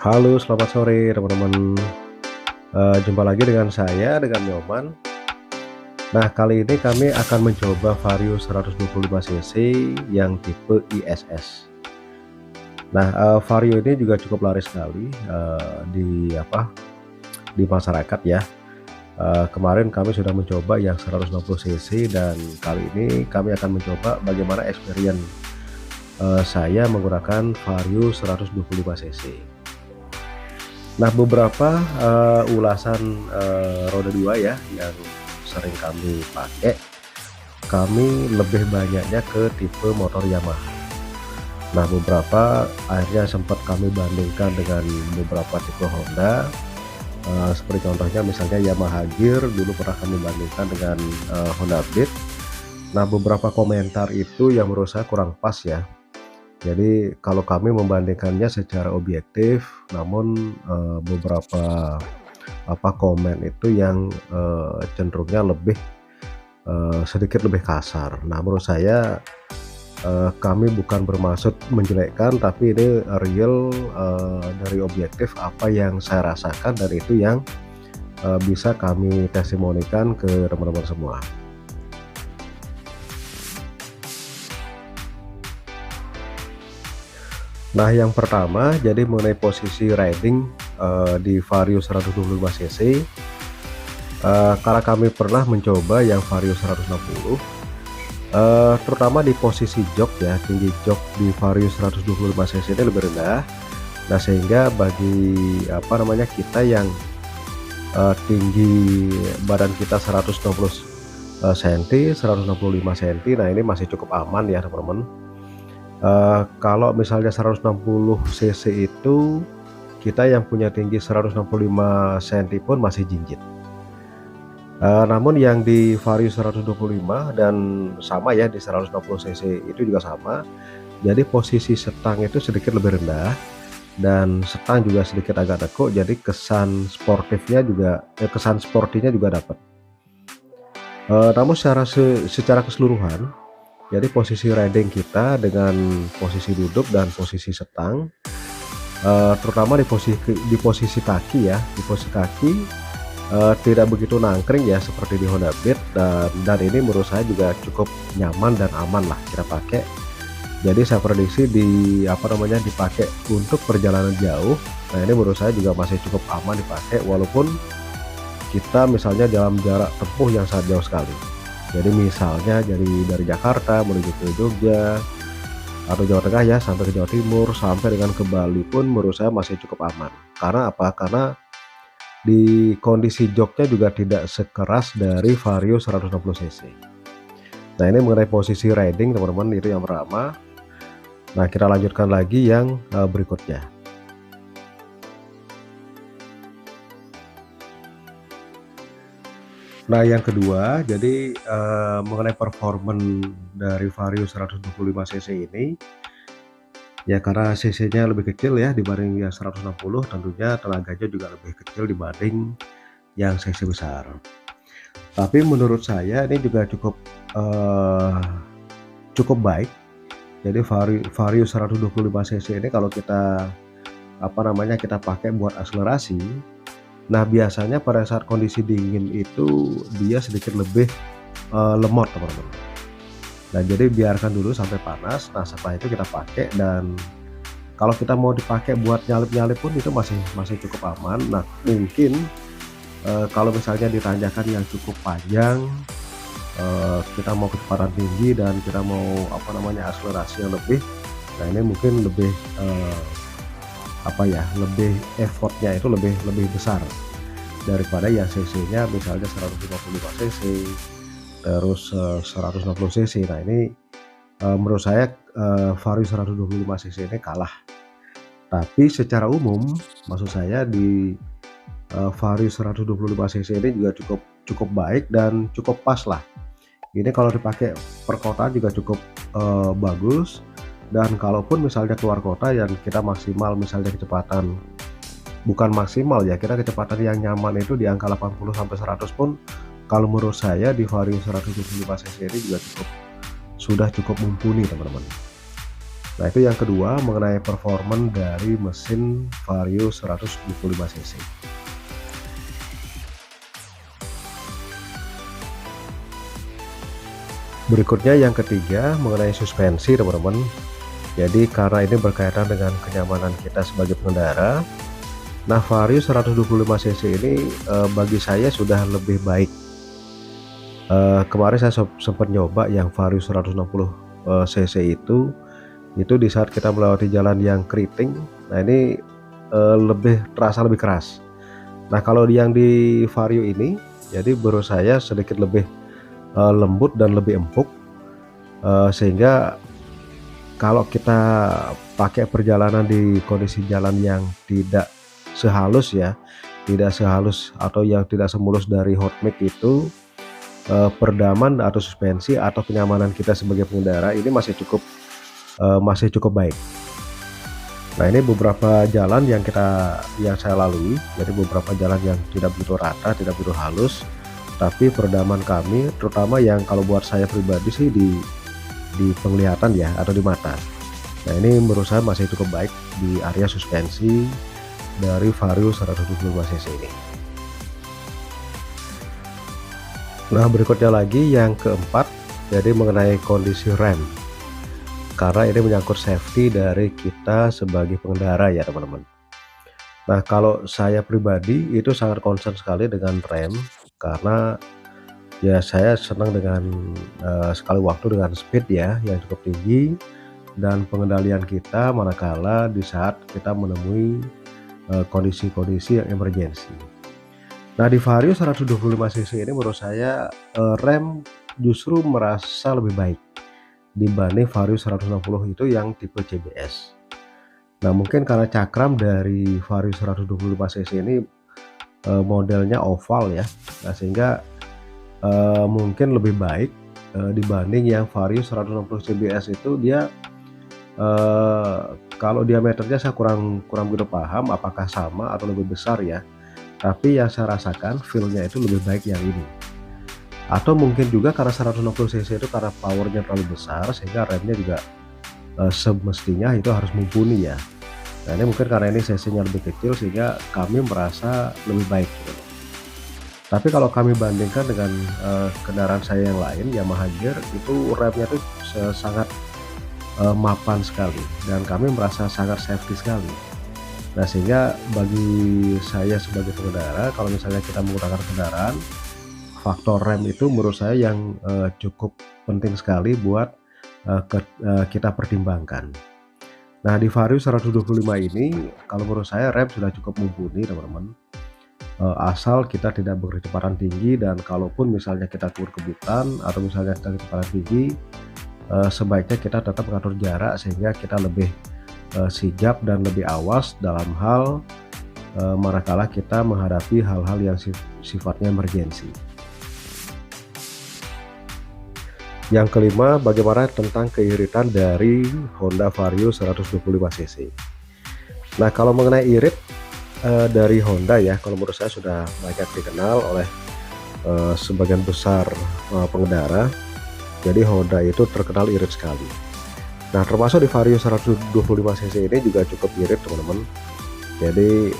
Halo, selamat sore teman-teman. Jumpa lagi dengan saya, dengan Nyoman. Nah, kali ini kami akan mencoba Vario 125 cc yang tipe ISS. Nah, Vario ini juga cukup laris sekali, di masyarakat ya. Kemarin kami sudah mencoba yang 160 cc dan kali ini kami akan mencoba bagaimana experience, saya menggunakan Vario 125 cc. Nah, beberapa, ulasan, roda 2 ya yang sering kami pakai, kami lebih banyaknya ke tipe motor Yamaha. Nah, beberapa akhirnya sempat kami bandingkan dengan beberapa tipe Honda, seperti contohnya misalnya Yamaha Gear dulu pernah kami bandingkan dengan, Honda Beat. Nah, beberapa komentar itu yang menurut saya kurang pas ya. Jadi kalau kami membandingkannya secara objektif, namun, beberapa komen itu yang, cenderungnya lebih, sedikit lebih kasar. Nah, menurut saya, kami bukan bermaksud menjelekkan, tapi ini real, dari objektif apa yang saya rasakan dan itu yang, bisa kami testimonikan ke teman-teman semua. Nah, yang pertama jadi mengenai posisi riding, di Vario 125 cc, karena kami pernah mencoba yang Vario 160, terutama di posisi jok ya, tinggi jok di Vario 125 cc ini lebih rendah. Nah, sehingga bagi kita yang, tinggi badan kita 160 cm, 165 cm, nah ini masih cukup aman ya teman-teman. Kalau misalnya 160 cc itu kita yang punya tinggi 165 cm pun masih jinjit. Namun yang di Vario 125 dan sama ya di 160 cc itu juga sama. Jadi posisi setang itu sedikit lebih rendah dan setang juga sedikit agak tekuk, jadi kesan sportifnya juga kesan sportinya juga dapat. Namun secara keseluruhan, jadi posisi riding kita dengan posisi duduk dan posisi setang, terutama di posisi kaki ya, di posisi kaki, tidak begitu nangkring ya seperti di Honda Beat dan ini menurut saya juga cukup nyaman dan aman lah kita pakai. Jadi saya prediksi dipakai untuk perjalanan jauh. Nah, ini menurut saya juga masih cukup aman dipakai walaupun kita misalnya dalam jarak tempuh yang sangat jauh sekali. Jadi misalnya dari Jakarta menuju ke Jogja atau Jawa Tengah ya sampai ke Jawa Timur sampai dengan ke Bali pun menurut saya masih cukup aman. Karena apa? Karena di kondisi joknya juga tidak sekeras dari Vario 160 cc. Nah, ini mengenai posisi riding teman-teman, itu yang pertama. Nah, kita lanjutkan lagi yang berikutnya. Nah, yang kedua jadi, mengenai performan dari Vario 125 cc ini, ya karena cc-nya lebih kecil ya dibanding yang 160, tentunya tenaganya juga lebih kecil dibanding yang cc besar. Tapi menurut saya ini juga cukup baik. Jadi Vario 125 cc ini kalau kita kita pakai buat akselerasi, nah biasanya pada saat kondisi dingin itu dia sedikit lebih, lemot teman-teman. Nah, jadi biarkan dulu sampai panas, nah setelah itu kita pakai dan kalau kita mau dipakai buat nyalip-nyalip pun itu masih cukup aman. Nah, mungkin, kalau misalnya di tanjakan yang cukup panjang, kita mau kecepatan tinggi dan kita mau akselerasi yang lebih, nah ini mungkin lebih, lebih effortnya itu lebih besar daripada yang cc-nya misalnya 155 cc, terus, 160 cc. Nah, ini, menurut saya, Vario 125 cc ini kalah. Tapi secara umum maksud saya di, Vario 125 cc ini juga cukup baik dan cukup pas lah. Ini kalau dipakai perkotaan juga cukup, bagus, dan kalaupun misalnya keluar kota yang kita maksimal misalnya kecepatan bukan maksimal ya, kita kecepatan yang nyaman itu di angka 80 sampai 100 pun kalau menurut saya di Vario 125 cc ini juga sudah cukup mumpuni teman-teman. Nah, itu yang kedua mengenai performa dari mesin Vario 125 cc. Berikutnya yang ketiga mengenai suspensi, teman-teman. Jadi karena ini berkaitan dengan kenyamanan kita sebagai pengendara, nah Vario 125 cc ini bagi saya sudah lebih baik. Kemarin saya sempat nyoba yang Vario 160 cc itu di saat kita melewati jalan yang keriting. Nah ini terasa lebih keras. Nah kalau yang di Vario ini, jadi menurut saya sedikit lebih lembut dan lebih empuk, sehingga kalau kita pakai perjalanan di kondisi jalan yang tidak sehalus ya, tidak sehalus atau yang tidak semulus dari hot mix itu, peredaman atau suspensi atau kenyamanan kita sebagai pengendara ini masih cukup baik. Nah ini beberapa jalan yang saya lalui, jadi beberapa jalan yang tidak begitu rata, tidak begitu halus, tapi peredaman kami, terutama yang kalau buat saya pribadi sih di penglihatan ya atau di mata. Nah ini menurut saya masih cukup baik di area suspensi dari Vario 125 cc ini. Nah berikutnya lagi yang keempat, jadi mengenai kondisi rem, karena ini menyangkut safety dari kita sebagai pengendara ya teman-teman. Nah kalau saya pribadi itu sangat concern sekali dengan rem, karena ya saya senang dengan sekali waktu dengan speed ya yang cukup tinggi dan pengendalian kita manakala di saat kita menemui kondisi-kondisi yang emergensi. Nah di Vario 125 cc ini menurut saya rem justru merasa lebih baik dibanding Vario 160 itu yang tipe CBS. Nah mungkin karena cakram dari Vario 125 cc ini modelnya oval ya, nah sehingga mungkin lebih baik dibanding yang Vario 160 CBS itu dia kalau diameternya saya kurang begitu paham apakah sama atau lebih besar ya, tapi yang saya rasakan feel-nya itu lebih baik yang ini. Atau mungkin juga karena 160 cc itu karena powernya terlalu besar sehingga remnya juga semestinya itu harus mumpuni ya. Nah ini mungkin karena ini cc-nya lebih kecil sehingga kami merasa lebih baik gitu. Tapi kalau kami bandingkan dengan kendaraan saya yang lain, Yamaha Gear, itu remnya tuh sangat mapan sekali dan kami merasa sangat safety sekali. Nah sehingga bagi saya sebagai pengendara, kalau misalnya kita menggunakan kendaraan, faktor rem itu menurut saya yang cukup penting sekali buat kita pertimbangkan. Nah di Vario 125 ini kalau menurut saya rem sudah cukup mumpuni teman-teman. Asal kita tidak berkecepatan tinggi, dan kalaupun misalnya kita keluar kebutan atau misalnya kita kecepatan tinggi, sebaiknya kita tetap mengatur jarak sehingga kita lebih sigap dan lebih awas dalam hal manakala kita menghadapi hal-hal yang sifatnya emergensi. Yang kelima, bagaimana tentang keiritan dari Honda Vario 125 cc. Nah kalau mengenai irit dari Honda ya, kalau menurut saya sudah banyak dikenal oleh sebagian besar pengendara. Jadi Honda itu terkenal irit sekali. Nah termasuk di Vario 125 cc ini juga cukup irit teman-teman. Jadi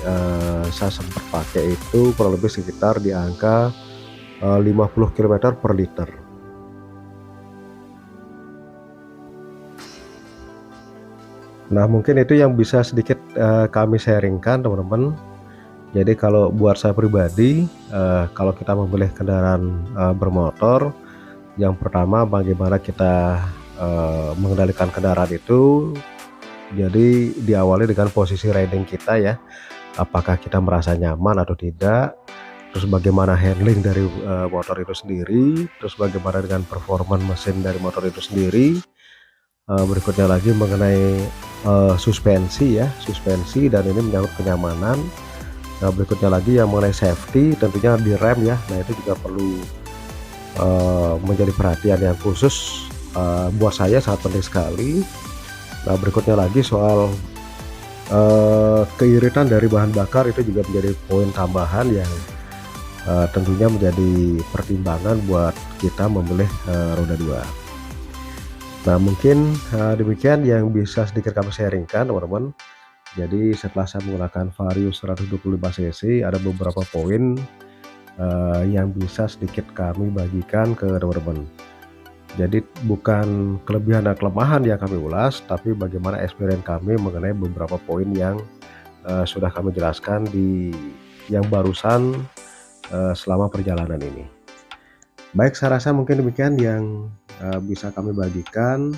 saya sempat pakai itu kurang lebih sekitar di angka 50 km per liter. Nah mungkin itu yang bisa sedikit kami sharingkan teman-teman. Jadi kalau buat saya pribadi, kalau kita memilih kendaraan bermotor, yang pertama bagaimana kita mengendalikan kendaraan itu. Jadi diawali dengan posisi riding kita ya, apakah kita merasa nyaman atau tidak, terus bagaimana handling dari motor itu sendiri, terus bagaimana dengan performa mesin dari motor itu sendiri. Berikutnya lagi mengenai suspensi ya, suspensi, dan ini menyangkut kenyamanan. Nah berikutnya lagi yang mengenai safety, tentunya di rem ya. Nah itu juga perlu menjadi perhatian yang khusus, buat saya sangat penting sekali. Nah berikutnya lagi soal keiritan dari bahan bakar, itu juga menjadi poin tambahan yang tentunya menjadi pertimbangan buat kita memilih roda 2. Nah mungkin demikian yang bisa sedikit kami sharingkan teman-teman. Jadi setelah saya menggunakan Vario 125 cc ada beberapa poin yang bisa sedikit kami bagikan ke teman-teman. Jadi bukan kelebihan dan kelemahan yang kami ulas, tapi bagaimana experience kami mengenai beberapa poin yang sudah kami jelaskan di yang barusan selama perjalanan ini. Baik, saya rasa mungkin demikian yang bisa kami bagikan.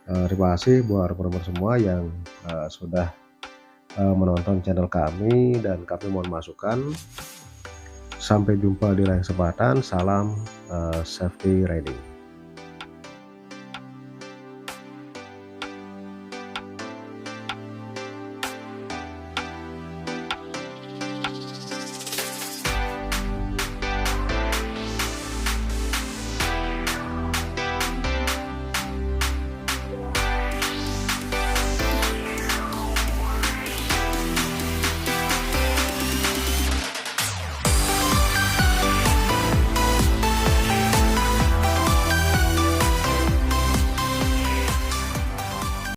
Terima kasih buat teman-teman semua yang sudah menonton channel kami dan kami mohon masukan. Sampai jumpa di lain kesempatan. Salam safety riding.